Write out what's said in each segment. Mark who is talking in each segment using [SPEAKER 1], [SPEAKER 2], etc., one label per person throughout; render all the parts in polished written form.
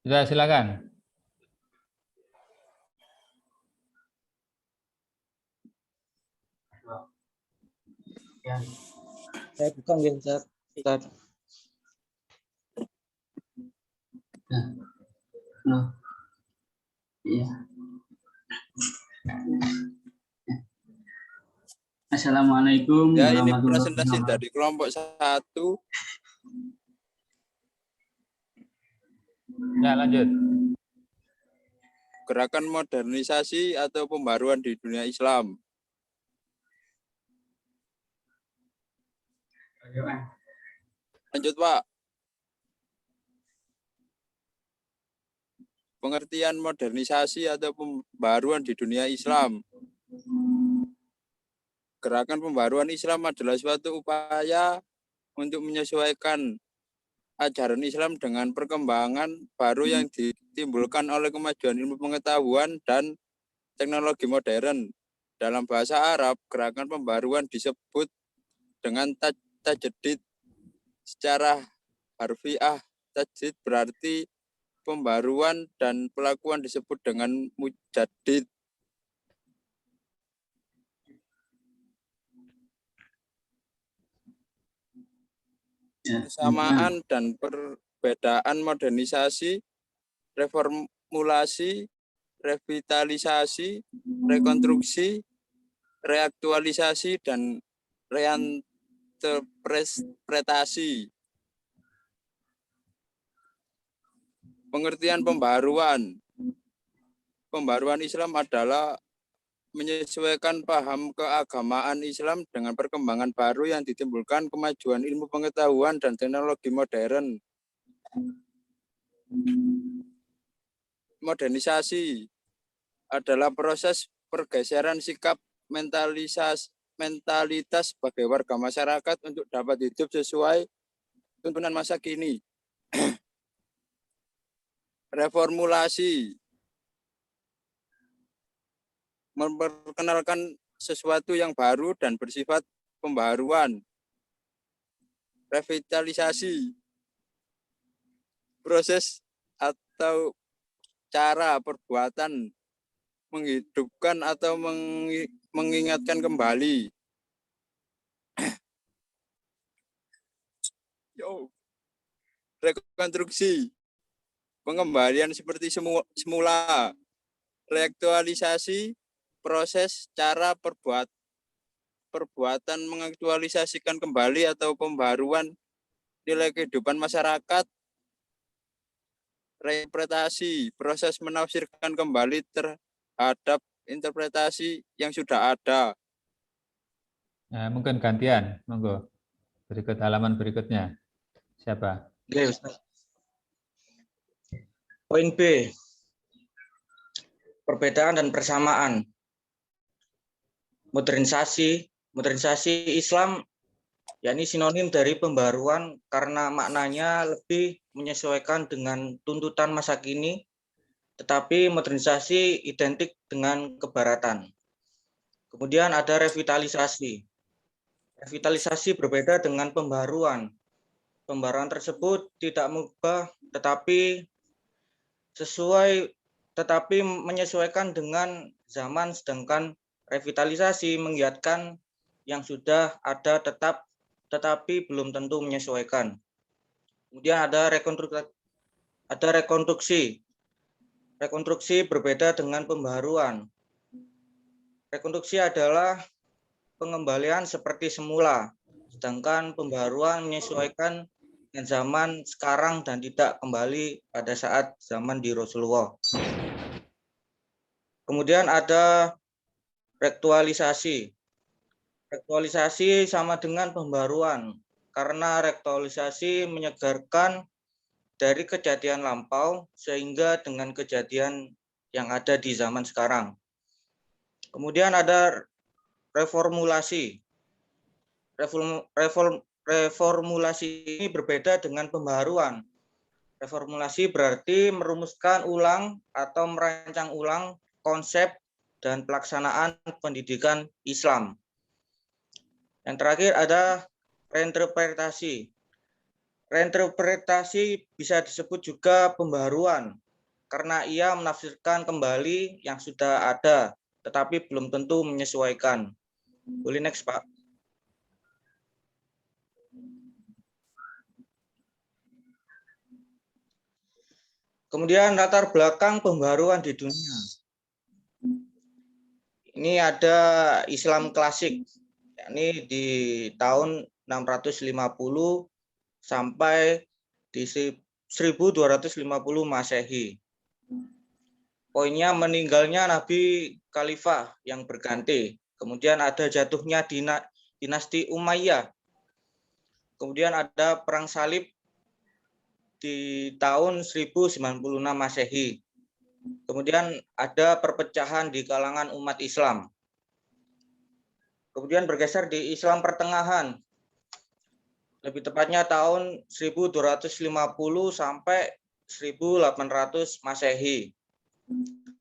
[SPEAKER 1] Sudah, silakan.
[SPEAKER 2] Ya. Saya bukan ya, Ustaz. Nah, iya. Assalamualaikum
[SPEAKER 3] Ya, ini
[SPEAKER 2] warahmatullahi
[SPEAKER 3] presentasi
[SPEAKER 2] wabarakatuh.
[SPEAKER 3] dari kelompok 1.
[SPEAKER 1] Ya, lanjut.
[SPEAKER 3] Gerakan modernisasi atau pembaruan di dunia Islam. Lanjut, Pak. Pengertian modernisasi atau pembaruan di dunia Islam. Gerakan pembaruan Islam adalah suatu upaya untuk menyesuaikan ajaran Islam dengan perkembangan baru yang ditimbulkan oleh kemajuan ilmu pengetahuan dan teknologi modern. Dalam bahasa Arab, gerakan pembaruan disebut dengan tajdid. Secara harfiah, tajdid berarti pembaruan dan pelakuan disebut dengan mujaddid. Kesamaan dan perbedaan modernisasi, reformulasi, revitalisasi, rekonstruksi, reaktualisasi, dan reinterpretasi. Pengertian pembaruan. Pembaruan Islam adalah menyesuaikan paham keagamaan Islam dengan perkembangan baru yang ditimbulkan kemajuan ilmu pengetahuan dan teknologi modern. Modernisasi adalah proses pergeseran sikap mentalitas sebagai warga masyarakat untuk dapat hidup sesuai tuntunan masa kini. Reformulasi memperkenalkan sesuatu yang baru dan bersifat pembaruan. Revitalisasi, proses atau cara perbuatan menghidupkan atau mengingatkan kembali. Rekonstruksi, pengembalian seperti semula. Reaktualisasi, proses cara perbuatan mengaktualisasikan kembali atau pembaruan nilai kehidupan masyarakat. Reinterpretasi, proses menafsirkan kembali terhadap interpretasi yang sudah ada.
[SPEAKER 1] Nah, mungkin gantian, monggo. Berikut halaman berikutnya. Siapa?
[SPEAKER 2] Oke, Ustaz. Poin B. Perbedaan dan persamaan. Modernisasi Islam yakni sinonim dari pembaruan karena maknanya lebih menyesuaikan dengan tuntutan masa kini, tetapi modernisasi identik dengan kebaratan. Kemudian ada revitalisasi. Revitalisasi berbeda dengan pembaruan. Pembaruan tersebut tidak mengubah tetapi menyesuaikan dengan zaman, sedangkan revitalisasi mengiatkan yang sudah ada tetapi belum tentu menyesuaikan. Kemudian ada rekonstruksi. Rekonstruksi berbeda dengan pembaruan. Rekonstruksi adalah pengembalian seperti semula, sedangkan pembaruan menyesuaikan dengan zaman sekarang dan tidak kembali pada saat zaman di Rasulullah. Kemudian ada reaktualisasi. Reaktualisasi sama dengan pembaruan, karena reaktualisasi menyegarkan dari kejadian lampau sehingga dengan kejadian yang ada di zaman sekarang. Kemudian ada reformulasi. Reformulasi ini berbeda dengan pembaruan. Reformulasi berarti merumuskan ulang atau merancang ulang konsep dan pelaksanaan pendidikan Islam. Yang terakhir ada reinterpretasi. Reinterpretasi bisa disebut juga pembaharuan, karena ia menafsirkan kembali yang sudah ada, tetapi belum tentu menyesuaikan. Boleh next, Pak. Kemudian latar belakang pembaharuan di dunia. Ini ada Islam klasik, yakni di tahun 650 sampai di 1250 Masehi. Poinnya meninggalnya Nabi Khalifah yang berganti. Kemudian ada jatuhnya dinasti Umayyah. Kemudian ada perang salib di tahun 1096 Masehi. Kemudian ada perpecahan di kalangan umat Islam. Kemudian bergeser di Islam pertengahan. Lebih tepatnya tahun 1250 sampai 1800 Masehi.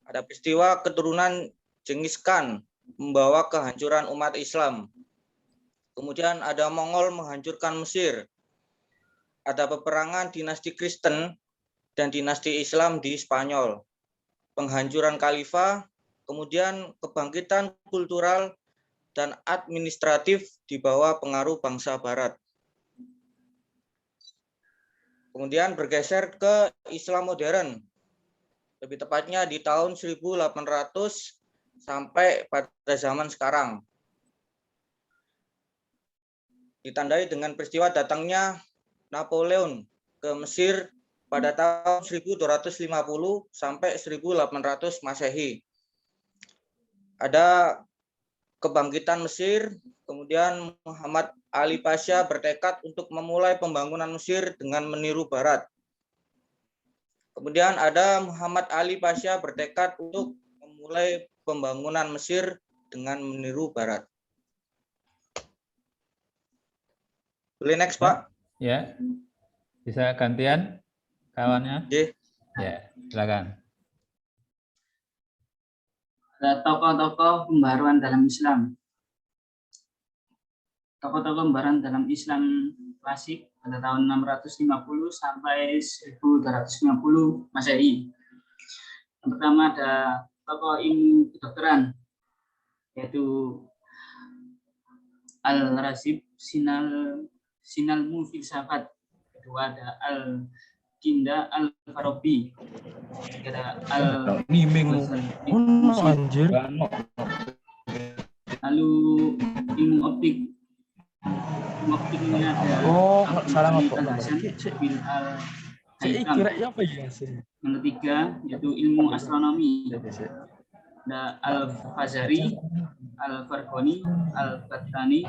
[SPEAKER 2] Ada peristiwa keturunan Genghis Khan membawa kehancuran umat Islam. Kemudian ada Mongol menghancurkan Mesir. Ada peperangan dinasti Kristen dan dinasti Islam di Spanyol. Penghancuran khalifah, kemudian kebangkitan kultural dan administratif di bawah pengaruh bangsa Barat. Kemudian bergeser ke Islam modern. Lebih tepatnya di tahun 1800 sampai pada zaman sekarang. Ditandai dengan peristiwa datangnya Napoleon ke Mesir pada tahun 1250 sampai 1800 Masehi. Ada kebangkitan Mesir, kemudian Muhammad Ali Pasha bertekad untuk memulai pembangunan Mesir dengan meniru Barat. Kemudian ada Muhammad Ali Pasha bertekad untuk memulai pembangunan Mesir dengan meniru Barat. Boleh next, Pak?
[SPEAKER 1] Ya, bisa gantian kawannya?
[SPEAKER 2] Oke.
[SPEAKER 1] Ya, silakan.
[SPEAKER 4] Tokoh-tokoh pembaharuan dalam Islam. Tokoh-tokoh pembaharuan dalam Islam klasik pada tahun 650 sampai 1250 Masehi. Yang pertama ada tokoh ilmu kedokteran, yaitu Al-Razib Sinalmu Filsafat. Kedua ada Al-Kinda Al-Farabi. Ada lalu ilmu optik. Ilmu optik ini ada yang ketiga yaitu ilmu astronomi. Ada Al-Fazari, Al-Farghani, Al-Battani,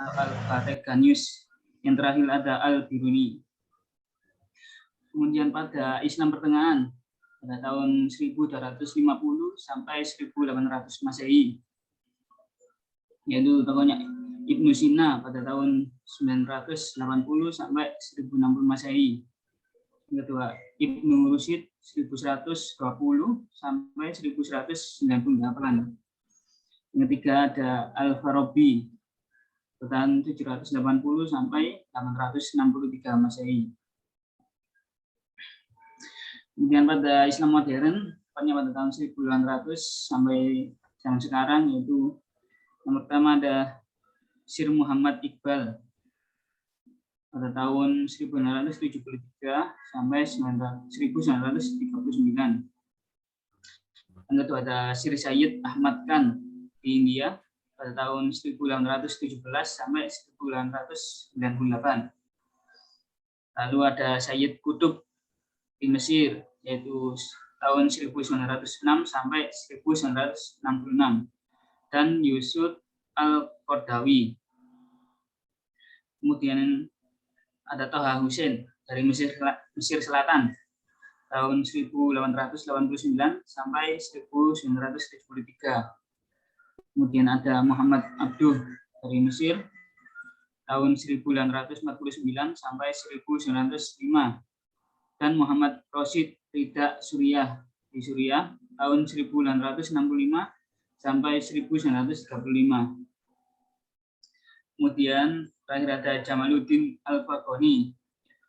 [SPEAKER 4] Al-Bateganius. Yang terakhir ada Al-Biruni. Kemudian pada Islam pertengahan pada tahun 1250 sampai 1800 Masehi, yaitu tokohnya Ibnu Sina pada tahun 980 sampai 1060 Masehi. Yang kedua Ibnu Rusyid 1120 sampai 1198. Yang ketiga ada Al-Farabi tahun 780 sampai 863 Masehi. Kemudian pada Islam modern, tepatnya pada tahun 1800 sampai zaman sekarang, yaitu yang pertama ada Sir Muhammad Iqbal pada tahun 1973 sampai 1939. Yang kedua ada Sir Syed Ahmad Khan di India pada tahun 1817 sampai 1998. Lalu ada Sayyid Qutb di Mesir, yaitu tahun 1906 sampai 1966, dan Yusuf Al-Qardawi. Kemudian ada Toha Hussein dari Mesir Selatan tahun 1889 sampai 1973. Kemudian ada Muhammad Abduh dari Mesir tahun 1949 sampai 1905. Dan Muhammad Rosid Rida Suriah di Suriah tahun 1965 sampai 1935. Kemudian terakhir ada Jamaluddin Al-Faqoni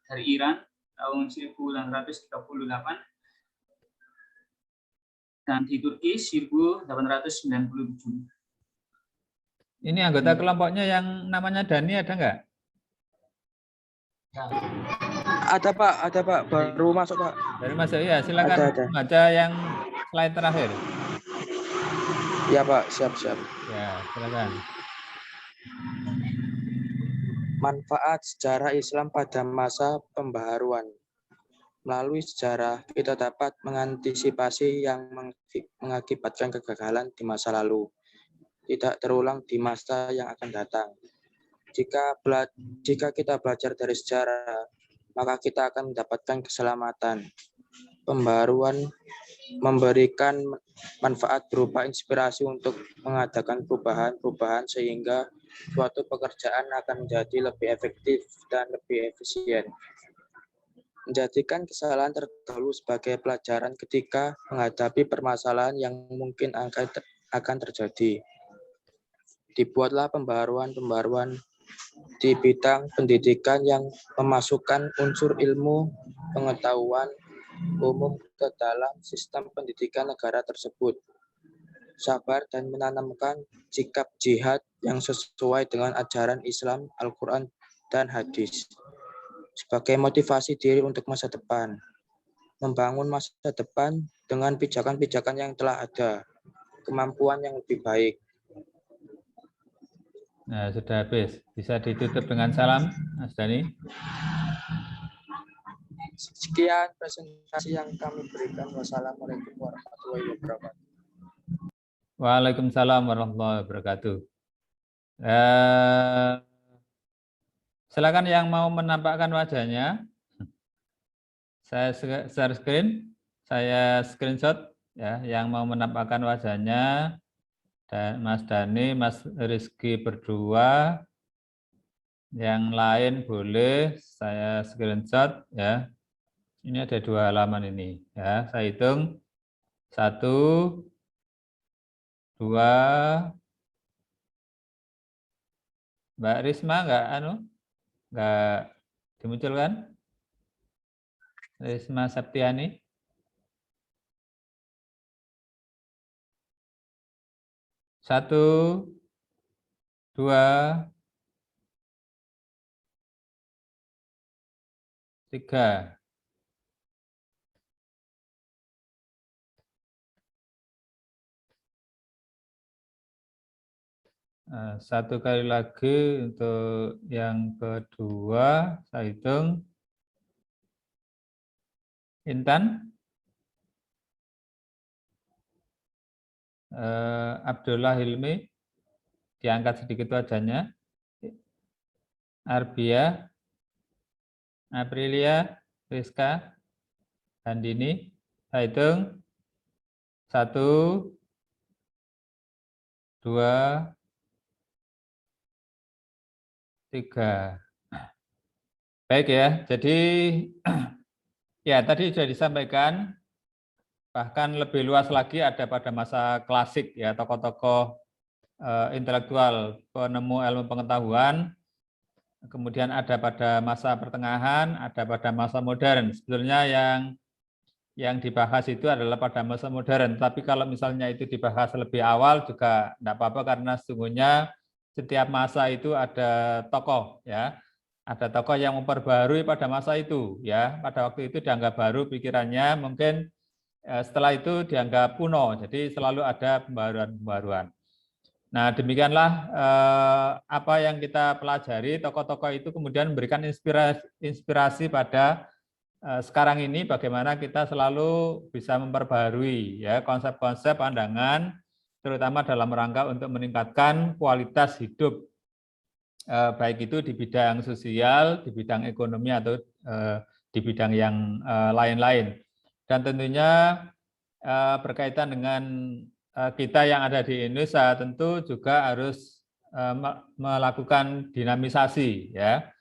[SPEAKER 4] dari Iran tahun 1838 dan di Turki 1897.
[SPEAKER 1] Ini anggota kelompoknya yang namanya Dani ada nggak?
[SPEAKER 2] Ada Pak, baru masuk Pak.
[SPEAKER 1] Dari masuk ya, silakan
[SPEAKER 2] Ada.
[SPEAKER 1] baca yang slide terakhir.
[SPEAKER 2] Ya Pak, siap.
[SPEAKER 1] Ya, silakan.
[SPEAKER 2] Manfaat sejarah Islam pada masa pembaharuan. Melalui sejarah, kita dapat mengantisipasi yang mengakibatkan kegagalan di masa lalu, tidak terulang di masa yang akan datang. Jika kita belajar dari sejarah, maka kita akan mendapatkan keselamatan. Pembaharuan memberikan manfaat berupa inspirasi untuk mengadakan perubahan sehingga suatu pekerjaan akan menjadi lebih efektif dan lebih efisien. Menjadikan kesalahan terdahulu sebagai pelajaran ketika menghadapi permasalahan yang mungkin akan terjadi. Dibuatlah pembaharuan di bidang pendidikan yang memasukkan unsur ilmu pengetahuan umum ke dalam sistem pendidikan negara tersebut. Sabar dan menanamkan sikap jihad yang sesuai dengan ajaran Islam, Al-Quran, dan hadis. Sebagai motivasi diri untuk masa depan. Membangun masa depan dengan pijakan-pijakan yang telah ada. Kemampuan yang lebih baik.
[SPEAKER 1] Nah, sudah habis. Bisa ditutup dengan salam, Mas Dani.
[SPEAKER 2] Sekian presentasi yang kami berikan. Wassalamualaikum warahmatullahi wabarakatuh.
[SPEAKER 1] Waalaikumsalam warahmatullahi wabarakatuh. Silakan yang mau menampakkan wajahnya. Saya share screen, saya screenshot ya, yang mau menampakkan wajahnya. Dan Mas Dani, Mas Rizky berdua. Yang lain boleh saya screenshot ya. Ini ada 2 halaman ini ya. Saya hitung 1, 2. Mbak Risma nggak dimunculkan? Risma Septiani. 1, 2, 3. Satu kali lagi untuk yang kedua, saya hitung. Intan, Abdullah Hilmi, diangkat sedikit wajahnya. Arbia, Aprilia, Rizka, Handini, saya hitung. 1, 2, 3. Baik ya, jadi ya tadi sudah disampaikan, bahkan lebih luas lagi ada pada masa klasik ya, tokoh-tokoh intelektual penemu ilmu pengetahuan, kemudian ada pada masa pertengahan, ada pada masa modern. Sebetulnya yang dibahas itu adalah pada masa modern, tapi kalau misalnya itu dibahas lebih awal juga tidak apa-apa, karena sesungguhnya setiap masa itu ada tokoh ya, ada tokoh yang memperbarui pada masa itu ya, pada waktu itu dianggap baru pikirannya, mungkin setelah itu dianggap kuno, jadi selalu ada pembaruan-pembaruan. Nah, demikianlah apa yang kita pelajari, tokoh-tokoh itu kemudian memberikan inspirasi pada sekarang ini, bagaimana kita selalu bisa memperbarui ya konsep-konsep pandangan, terutama dalam rangka untuk meningkatkan kualitas hidup, baik itu di bidang sosial, di bidang ekonomi, atau di bidang yang lain-lain. Dan tentunya berkaitan dengan kita yang ada di Indonesia, tentu juga harus melakukan dinamisasi ya.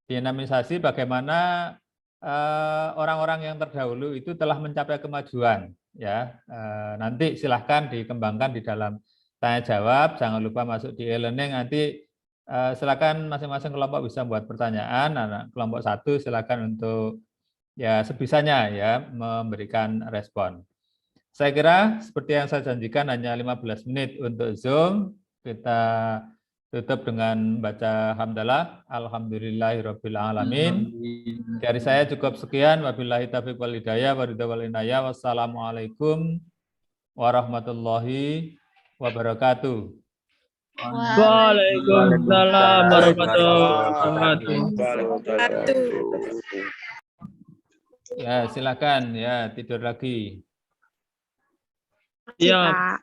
[SPEAKER 1] Dinamisasi bagaimana orang-orang yang terdahulu itu telah mencapai kemajuan ya. Nanti silahkan dikembangkan di dalam tanya jawab, jangan lupa masuk di e-learning, nanti Silakan masing-masing kelompok bisa buat pertanyaan. Nah, kelompok 1 silakan untuk ya sebisanya ya memberikan respon. Saya kira seperti yang saya janjikan hanya 15 menit untuk Zoom. Kita tutup dengan baca hamdalah. Alhamdulillahirabbil alamin. Dari saya cukup sekian. Wabillahi taufiq wal hidayah wa ridha wal inayah. Wassalamualaikum warahmatullahi wabarakatuh.
[SPEAKER 5] Waalaikumsalam warahmatullahi wabarakatuh.
[SPEAKER 1] Ya, silakan ya tidur lagi.
[SPEAKER 5] Ya.